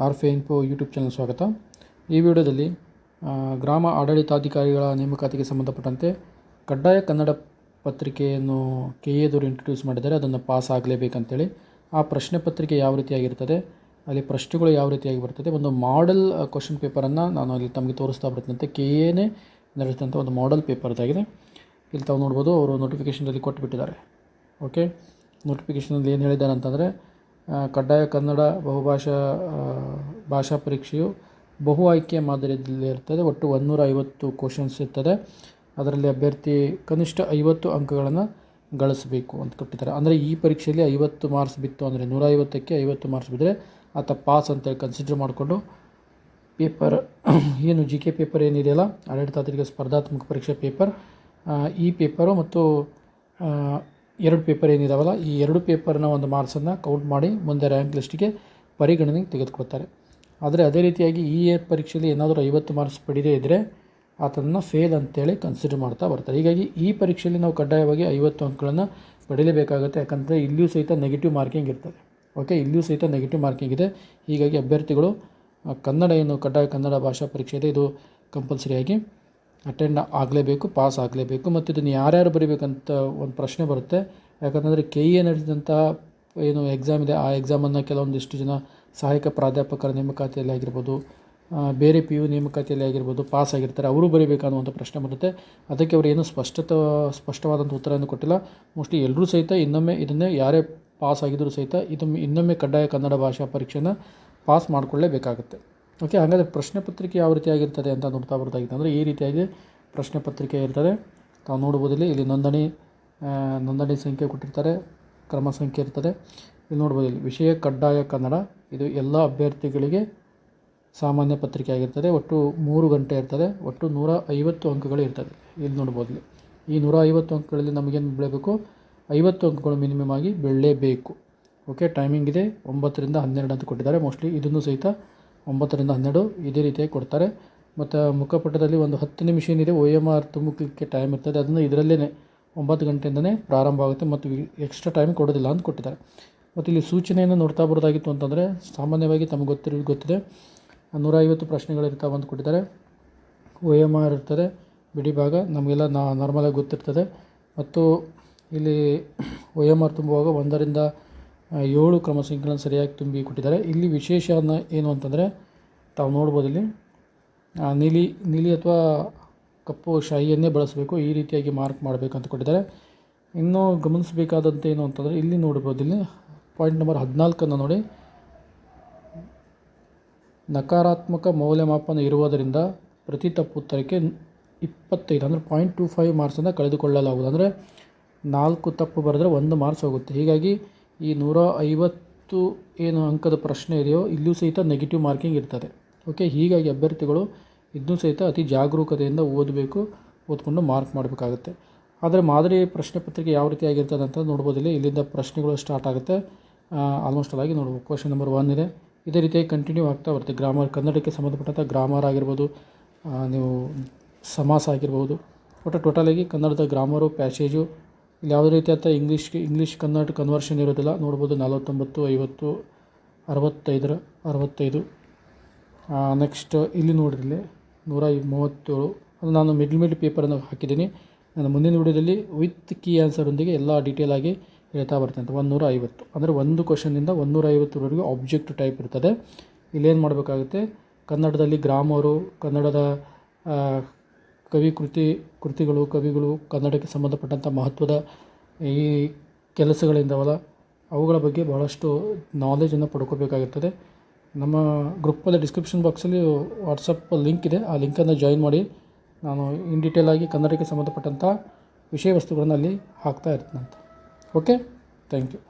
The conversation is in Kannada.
ಆರ್ಫೆ ಇನ್ಫೋ ಯೂಟ್ಯೂಬ್ ಚಾನಲ್ ಸ್ವಾಗತ. ಈ ವಿಡಿಯೋದಲ್ಲಿ ಗ್ರಾಮ ಆಡಳಿತಾಧಿಕಾರಿಗಳ ನೇಮಕಾತಿಗೆ ಸಂಬಂಧಪಟ್ಟಂತೆ ಕಡ್ಡಾಯ ಕನ್ನಡ ಪತ್ರಿಕೆಯನ್ನು ಕೆಎದವರು ಇಂಟ್ರೊಡ್ಯೂಸ್ ಮಾಡಿದ್ದಾರೆ. ಅದನ್ನು ಪಾಸ್ ಆಗಲೇಬೇಕಂತೇಳಿ ಆ ಪ್ರಶ್ನೆ ಪತ್ರಿಕೆ ಯಾವ ರೀತಿಯಾಗಿರ್ತದೆ, ಅಲ್ಲಿ ಪ್ರಶ್ನೆಗಳು ಯಾವ ರೀತಿಯಾಗಿ ಬರ್ತದೆ, ಒಂದು ಮಾಡೆಲ್ ಕ್ವಶನ್ ಪೇಪರನ್ನು ನಾನು ಅಲ್ಲಿ ತಮಗೆ ತೋರಿಸ್ತಾ ಬರ್ತಂತೆ. ಕೆಎನೇ ನಡೆಸಿದಂಥ ಒಂದು ಮಾಡೆಲ್ ಪೇಪರ್ದಾಗಿದೆ. ಇಲ್ಲಿ ತಾವು ನೋಡ್ಬೋದು, ಅವರು ನೋಟಿಫಿಕೇಷನಲ್ಲಿ ಕೊಟ್ಟುಬಿಟ್ಟಿದ್ದಾರೆ. ಓಕೆ, ನೋಟಿಫಿಕೇಷನಲ್ಲಿ ಏನು ಹೇಳಿದ್ದಾರೆ ಅಂತಂದರೆ, ಕಡ್ಡಾಯ ಕನ್ನಡ ಭಾಷಾ ಪರೀಕ್ಷೆಯು ಬಹು ಆಯ್ಕೆ ಮಾದರಿಯಲ್ಲಿ ಇರ್ತದೆ. ಒಟ್ಟು 150 ಕ್ವಶನ್ಸ್ ಇರ್ತದೆ. ಅದರಲ್ಲಿ ಅಭ್ಯರ್ಥಿ ಕನಿಷ್ಠ 50 ಅಂಕಗಳನ್ನು ಗಳಿಸಬೇಕು ಅಂತ ಕೊಟ್ಟಿದ್ದಾರೆ. ಅಂದರೆ ಈ ಪರೀಕ್ಷೆಯಲ್ಲಿ 50 ಮಾರ್ಕ್ಸ್ ಬಿತ್ತು ಅಂದರೆ 150ಕ್ಕೆ 50 ಮಾರ್ಕ್ಸ್ ಬಿದ್ದರೆ ಆತ ಪಾಸ್ ಅಂತೇಳಿ ಕನ್ಸಿಡರ್ ಮಾಡಿಕೊಂಡು ಪೇಪರ್ ಏನು GK ಪೇಪರ್ ಏನಿದೆಯಲ್ಲ, ಆಡಳಿತಾಧಿಕಾರಿ ಸ್ಪರ್ಧಾತ್ಮಕ ಪರೀಕ್ಷೆ ಪೇಪರ್, ಈ ಪೇಪರು ಮತ್ತು 2 ಪೇಪರ್ ಏನಿದಾವಲ್ಲ, ಈ 2 ಪೇಪರ್ನ ಒಂದು ಮಾರ್ಕ್ಸನ್ನು ಕೌಂಟ್ ಮಾಡಿ ಮುಂದೆ ರ್ಯಾಂಕ್ ಲಿಸ್ಟಿಗೆ ಪರಿಗಣನೆಗೆ ತೆಗೆದುಕೊಳ್ತಾರೆ. ಆದರೆ ಅದೇ ರೀತಿಯಾಗಿ ಈ ಪರೀಕ್ಷೆಯಲ್ಲಿ ಏನಾದರೂ 50 ಮಾರ್ಕ್ಸ್ ಪಡೆದೇ ಇದ್ದರೆ ಆತನನ್ನು ಫೇಲ್ ಅಂತೇಳಿ ಕನ್ಸಿಡರ್ ಮಾಡ್ತಾ ಬರ್ತಾರೆ. ಹೀಗಾಗಿ ಈ ಪರೀಕ್ಷೆಯಲ್ಲಿ ನಾವು ಕಡ್ಡಾಯವಾಗಿ 50 ಅಂಕಗಳನ್ನು ಪಡೀಲೇಬೇಕಾಗುತ್ತೆ. ಯಾಕಂದರೆ ಇಲ್ಲಿಯೂ ಸಹಿತ ನೆಗೆಟಿವ್ ಮಾರ್ಕಿಂಗ್ ಇರ್ತದೆ. ಓಕೆ, ಇಲ್ಲಿಯೂ ಸಹಿತ ನೆಗೆಟಿವ್ ಮಾರ್ಕಿಂಗ್ ಇದೆ. ಹೀಗಾಗಿ ಅಭ್ಯರ್ಥಿಗಳು ಕನ್ನಡ ಏನು ಕಡ್ಡಾಯ ಕನ್ನಡ ಭಾಷಾ ಪರೀಕ್ಷೆ ಇದೆ, ಇದು ಕಂಪಲ್ಸರಿಯಾಗಿ ಅಟೆಂಡ್ ಆಗಲೇಬೇಕು, ಪಾಸ್ ಆಗಲೇಬೇಕು. ಮತ್ತು ಇದನ್ನು ಯಾರ್ಯಾರು ಬರೀಬೇಕಂತ ಒಂದು ಪ್ರಶ್ನೆ ಬರುತ್ತೆ. ಯಾಕಂತಂದರೆ KE ನಡೆಸಿದಂತಹ ಏನು ಎಕ್ಸಾಮ್ ಇದೆ, ಆ ಎಕ್ಸಾಮನ್ನು ಕೆಲವೊಂದಿಷ್ಟು ಜನ ಸಹಾಯಕ ಪ್ರಾಧ್ಯಾಪಕರ ನೇಮಕಾತಿಯಲ್ಲಿ ಆಗಿರ್ಬೋದು, ಬೇರೆ PU ನೇಮಕಾತಿಯಲ್ಲಿ ಆಗಿರ್ಬೋದು ಪಾಸ್ ಆಗಿರ್ತಾರೆ, ಅವರು ಬರೀಬೇಕನ್ನುವಂಥ ಪ್ರಶ್ನೆ ಬರುತ್ತೆ. ಅದಕ್ಕೆ ಅವರು ಏನು ಸ್ಪಷ್ಟವಾದಂಥ ಉತ್ತರವನ್ನು ಕೊಟ್ಟಿಲ್ಲ. ಮೋಸ್ಟ್ಲಿ ಎಲ್ಲರೂ ಸಹಿತ ಇನ್ನೊಮ್ಮೆ ಇದನ್ನೇ, ಯಾರೇ ಪಾಸ್ ಆಗಿದ್ದರೂ ಸಹಿತ ಇನ್ನೊಮ್ಮೆ ಕಡ್ಡಾಯ ಕನ್ನಡ ಭಾಷಾ ಪರೀಕ್ಷೆನ ಪಾಸ್ ಮಾಡಿಕೊಳ್ಳೇಬೇಕಾಗುತ್ತೆ. ಓಕೆ, ಹಾಗಾದರೆ ಪ್ರಶ್ನೆ ಪತ್ರಿಕೆ ಯಾವ ರೀತಿಯಾಗಿರ್ತದೆ ಅಂತ ನೋಡ್ತಾ ಬರ್ತಾಗಿತ್ತು ಅಂದರೆ, ಈ ರೀತಿಯಾಗಿ ಪ್ರಶ್ನೆ ಪತ್ರಿಕೆ ಇರ್ತದೆ. ತಾವು ನೋಡ್ಬೋದು, ಇಲ್ಲಿ ನೋಂದಣಿ ಸಂಖ್ಯೆ ಕೊಟ್ಟಿರ್ತಾರೆ, ಕ್ರಮ ಸಂಖ್ಯೆ ಇರ್ತದೆ. ಇಲ್ಲಿ ನೋಡ್ಬೋದು, ಇಲ್ಲಿ ವಿಷಯ ಕಡ್ಡಾಯ ಕನ್ನಡ, ಇದು ಎಲ್ಲ ಅಭ್ಯರ್ಥಿಗಳಿಗೆ ಸಾಮಾನ್ಯ ಪತ್ರಿಕೆ ಆಗಿರ್ತದೆ. ಒಟ್ಟು 3 ಗಂಟೆ ಇರ್ತದೆ. ಒಟ್ಟು 150 ಅಂಕಗಳು ಇರ್ತದೆ. ಇಲ್ಲಿ ನೋಡ್ಬೋದು, ಈ 150 ಅಂಕಗಳಲ್ಲಿ ನಮಗೇನು ಬೀಳಬೇಕು, 50 ಅಂಕಗಳು ಮಿನಿಮಮ್ ಆಗಿ ಬೀಳಲೇಬೇಕು. ಓಕೆ, ಟೈಮಿಂಗ್ ಇದೆ 9 ರಿಂದ 12 ಅಂತ ಕೊಟ್ಟಿದ್ದಾರೆ. ಮೋಸ್ಟ್ಲಿ ಇದನ್ನು ಸಹಿತ 9 ರಿಂದ 12 ಇದೇ ರೀತಿಯಾಗಿ ಕೊಡ್ತಾರೆ. ಮತ್ತು ಮುಖಪುಟದಲ್ಲಿ ಒಂದು 10 ನಿಮಿಷ ಏನಿದೆ OMR ತುಂಬಲಿಕ್ಕೆ ಟೈಮ್ ಇರ್ತದೆ. ಅದನ್ನು ಇದರಲ್ಲೇ 9 ಗಂಟೆಯಿಂದನೇ ಪ್ರಾರಂಭ ಆಗುತ್ತೆ ಮತ್ತು ಎಕ್ಸ್ಟ್ರಾ ಟೈಮ್ ಕೊಡೋದಿಲ್ಲ ಅಂತ ಕೊಟ್ಟಿದ್ದಾರೆ. ಮತ್ತು ಇಲ್ಲಿ ಸೂಚನೆಯನ್ನು ನೋಡ್ತಾ ಬರೋದಾಗಿತ್ತು ಅಂತಂದರೆ, ಸಾಮಾನ್ಯವಾಗಿ ತಮಗೆ ಗೊತ್ತಿದೆ 150 ಪ್ರಶ್ನೆಗಳಿರ್ತಾವೆ ಅಂತ ಕೊಟ್ಟಿದ್ದಾರೆ. OMR ಇರ್ತದೆ, ಬಿಡಿ ಭಾಗ ನಮಗೆಲ್ಲ ನಾರ್ಮಲಾಗಿ ಗೊತ್ತಿರ್ತದೆ. ಮತ್ತು ಇಲ್ಲಿ OMR ತುಂಬುವಾಗ 1 ರಿಂದ 7 ಕ್ರಮ ಸಂಖ್ಯೆಗಳನ್ನು ಸರಿಯಾಗಿ ತುಂಬಿ ಕೊಟ್ಟಿದ್ದಾರೆ. ಇಲ್ಲಿ ವಿಶೇಷ ಏನು ಅಂತಂದರೆ, ತಾವು ನೋಡ್ಬೋದು, ಇಲ್ಲಿ ನೀಲಿ ಅಥವಾ ಕಪ್ಪು ಶಾಯಿಯನ್ನೇ ಬಳಸಬೇಕು, ಈ ರೀತಿಯಾಗಿ ಮಾರ್ಕ್ ಮಾಡಬೇಕಂತ ಕೊಟ್ಟಿದ್ದಾರೆ. ಇನ್ನೂ ಗಮನಿಸಬೇಕಾದಂತೆ ಏನು ಅಂತಂದರೆ, ಇಲ್ಲಿ ನೋಡ್ಬೋದು, ಇಲ್ಲಿ ಪಾಯಿಂಟ್ ನಂಬರ್ 14 ನೋಡಿ, ನಕಾರಾತ್ಮಕ ಮೌಲ್ಯಮಾಪನ ಇರುವುದರಿಂದ ಪ್ರತಿ ತಪ್ಪು ಉತ್ತರಕ್ಕೆ 25 ಅಂದರೆ 0.25 ಮಾರ್ಕ್ಸನ್ನು ಕಳೆದುಕೊಳ್ಳಲಾಗುವುದು. ಅಂದರೆ 4 ತಪ್ಪು ಬರೆದ್ರೆ 1 ಮಾರ್ಕ್ಸ್ ಹೋಗುತ್ತೆ. ಹೀಗಾಗಿ ಈ 150 ಏನು ಅಂಕದ ಪ್ರಶ್ನೆ ಇದೆಯೋ ಇಲ್ಲೂ ಸಹಿತ ನೆಗೆಟಿವ್ ಮಾರ್ಕಿಂಗ್ ಇರ್ತದೆ. ಓಕೆ, ಹೀಗಾಗಿ ಅಭ್ಯರ್ಥಿಗಳು ಇದನ್ನೂ ಸಹಿತ ಅತಿ ಜಾಗರೂಕತೆಯಿಂದ ಓದ್ಕೊಂಡು ಮಾರ್ಕ್ ಮಾಡಬೇಕಾಗುತ್ತೆ. ಆದರೆ ಮಾದರಿ ಪ್ರಶ್ನೆ ಪತ್ರಿಕೆ ಯಾವ ರೀತಿಯಾಗಿರ್ತದೆ ಅಂತ ನೋಡ್ಬೋದು. ಇಲ್ಲಿಂದ ಪ್ರಶ್ನೆಗಳು ಸ್ಟಾರ್ಟ್ ಆಗುತ್ತೆ. ಆಲ್ಮೋಸ್ಟ್ ಆಗಿ ನೋಡ್ಬೋದು, ಕ್ವಶನ್ ನಂಬರ್ 1 ಇದೆ. ಇದೇ ರೀತಿಯಾಗಿ ಕಂಟಿನ್ಯೂ ಆಗ್ತಾ ಬರುತ್ತೆ. ಗ್ರಾಮರ್, ಕನ್ನಡಕ್ಕೆ ಸಂಬಂಧಪಟ್ಟಂಥ ಗ್ರಾಮರ್ ಆಗಿರ್ಬೋದು, ನೀವು ಸಮಾಸ ಆಗಿರ್ಬೋದು, ಒಟ್ಟು ಟೋಟಲಾಗಿ ಕನ್ನಡದ ಗ್ರಾಮರು, ಪ್ಯಾಸೇಜು, ಇಲ್ಲಿ ಯಾವುದೇ ರೀತಿಯಾದ ಇಂಗ್ಲೀಷ್ ಕನ್ನಡ ಕನ್ವರ್ಷನ್ ಇರೋದಿಲ್ಲ. ನೋಡ್ಬೋದು 49, 50, 65. ನೆಕ್ಸ್ಟ್ ಇಲ್ಲಿ ನೋಡಿರಿ, ಇಲ್ಲಿ 137. ಅದು ನಾನು ಮಿಡ್ಲ್ ಪೇಪರನ್ನು ಹಾಕಿದ್ದೀನಿ. ನಾನು ಮುಂದಿನ ವಿಡಿಯೋದಲ್ಲಿ ವಿತ್ ಕೀ ಆನ್ಸರೊಂದಿಗೆ ಎಲ್ಲ ಡೀಟೇಲ್ ಆಗಿ ಹೇಳ್ತಾ ಬರ್ತೇನೆ. 150 ಅಂದರೆ ಒಂದು ಕ್ವಶನಿಂದ 150ವರೆಗೂ ಆಬ್ಜೆಕ್ಟ್ ಟೈಪ್ ಇರ್ತದೆ. ಇಲ್ಲೇನು ಮಾಡಬೇಕಾಗುತ್ತೆ, ಕನ್ನಡದಲ್ಲಿ ಗ್ರಾಮರು, ಕನ್ನಡದ ಕವಿಗಳು, ಕನ್ನಡಕ್ಕೆ ಸಂಬಂಧಪಟ್ಟಂಥ ಮಹತ್ವದ ಈ ಕೆಲಸಗಳಿಂದವಲ್ಲ, ಅವುಗಳ ಬಗ್ಗೆ ಬಹಳಷ್ಟು ನಾಲೆಜನ್ನು ಪಡ್ಕೋಬೇಕಾಗಿರ್ತದೆ. ನಮ್ಮ ಗ್ರೂಪಲ್ಲಿ ಡಿಸ್ಕ್ರಿಪ್ಷನ್ ಬಾಕ್ಸಲ್ಲಿ ವಾಟ್ಸಪ್ ಲಿಂಕ್ ಇದೆ. ಆ ಲಿಂಕನ್ನು ಜಾಯಿನ್ ಮಾಡಿ, ನಾನು ಇನ್ ಡೀಟೇಲ್ ಆಗಿ ಕನ್ನಡಕ್ಕೆ ಸಂಬಂಧಪಟ್ಟಂಥ ವಿಷಯ ವಸ್ತುಗಳನ್ನು ಅಲ್ಲಿ ಹಾಕ್ತಾ ಇರ್ತೀನಂತ. Okay, thank you.